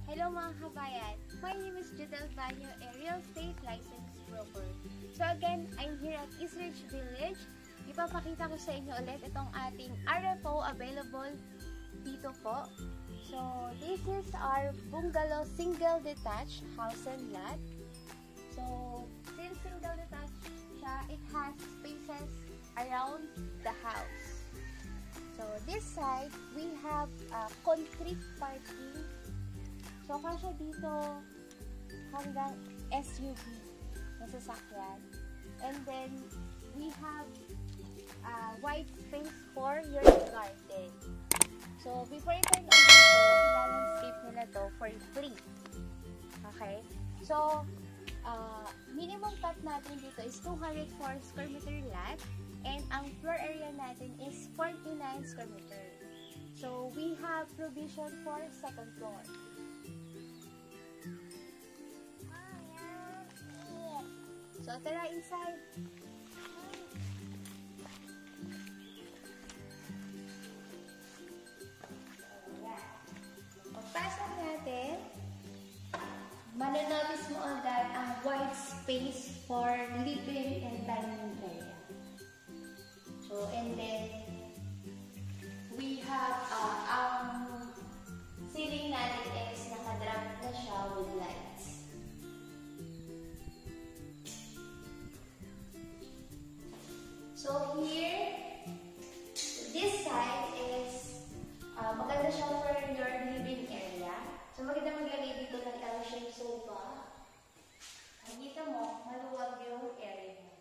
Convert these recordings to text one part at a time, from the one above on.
Hello mga kabayan! My name is Judel Banyo, a real estate license broker. So again, I'm here at East Ridge Village. Ipapakita ko sa inyo ulit itong ating RFO available dito po. So this is our bungalow single detached house and lot. So since single detached siya, it has spaces around the house. So this side, we have concrete parking. So, kasya dito hanggang SUV na sasakyan. And then, we have wide space for your garden. So, before you turn on dito, ilan-landscape nila to for free. Okay? So, minimum cut natin dito is 204 square meter lot. And ang floor area natin is 49 square meter. So, we have provision for second floor. So, tara inside. Pagpasok natin, mananotice mo agad ang wide space for living and dining area. So, and then, we have ang ceiling natin is nakadrap na siya with lights. So here, this side is maganda siya for your living area. So maganda maglagay dito ng L-shaped sofa. Nakita mo, maluwag yung area mo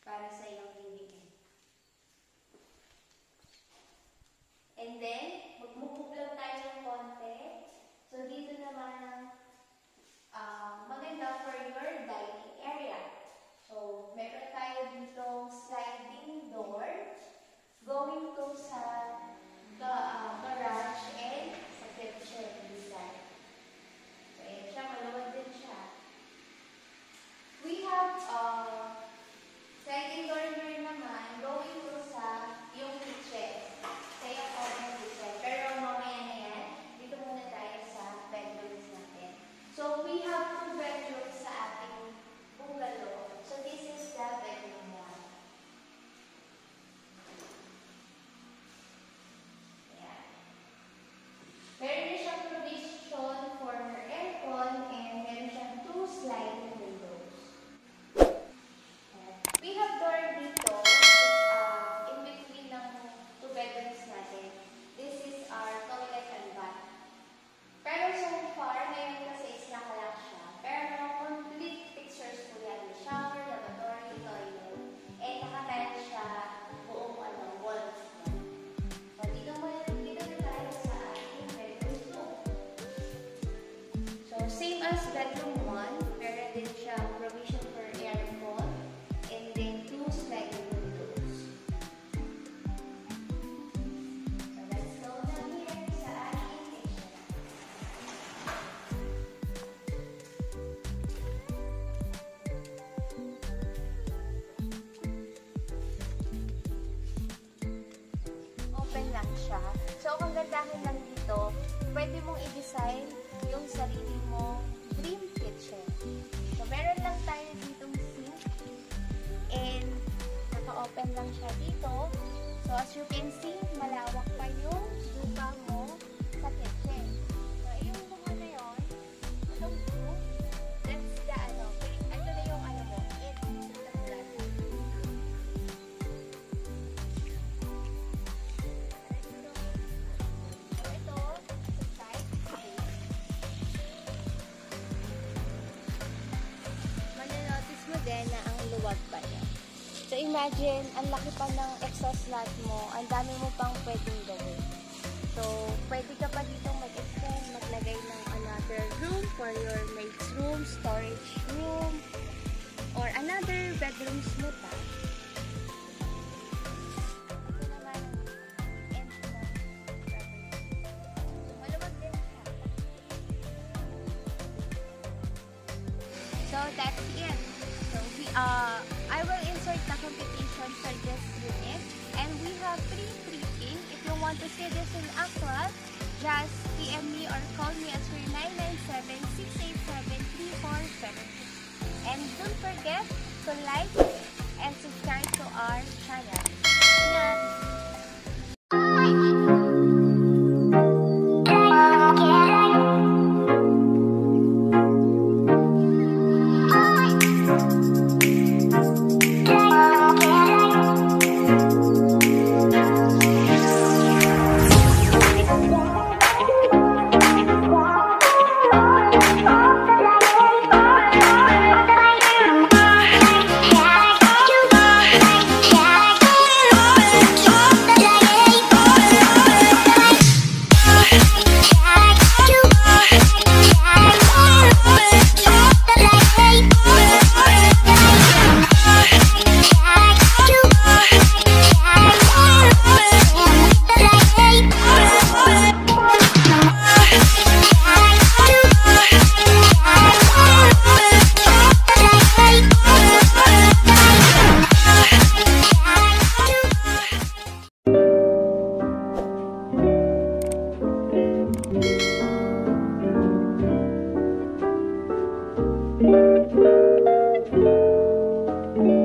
para sa iyong living area. And then, mag-move lang tayo ng konti. So dito naman maganda for your dining area. So, meron tayo dito sliding door going to sa garage and sa kitchen design. So, ayan siya, maluwag din siya. We have sliding door naman going to sa yung kitchen. Sa yung open kitchen. Pero mamaya na yan, dito muna tayo sa bedrooms natin. So, we have 2 bedrooms sa ating bungalow. So, this is the bedroom one. Ayan. Meron na siyang provision for aircon and meron siyang 2 sliding windows. Ayan. We have door dito in between ng 2 bedrooms natin. This is our toilet and bath. Pero so far, ngayon kasi is nakalock siya. Pero complete pictures po yan. Shower, lavatory, toilet. And nakatile siya buong walls niya. So, dito na tayo sa ating bedroom 2. So, same as bedroom 1. Meron din siya provision for aircon. And then 2 sliding windows. So, let's go down here sa ating kitchen. Open lang siya. So, ang gandahan lang dito, pwede mong i-design yung sarili mong dream kitchen. So, meron lang tayo ditong sink and naka-open lang siya dito. So, as you can see, malawak pa yung lupa mo sa kitchen. So, yung lupa na yun, itong blue, that's the ito na yung mo, it's the flat. So, ito, sa side space. Mananotice mo din na ang luwag pa niya. So, imagine, ang laki pa ng exhaust lot mo, ang dami mo pang pwedeng gawin. So, pwede ka pa dito mag-extend, maglagay ng another room for your maid's room, storage room, or another bedroom slot. Ito naman ang end ng bedroom. So, maluwag din siya. So, that's it. So, I will insert the computation for this unit, and we have 3 3P. If you want to see this in actual, just PM me or call me at 0996 And don't forget to like and subscribe to our channel. Ingat!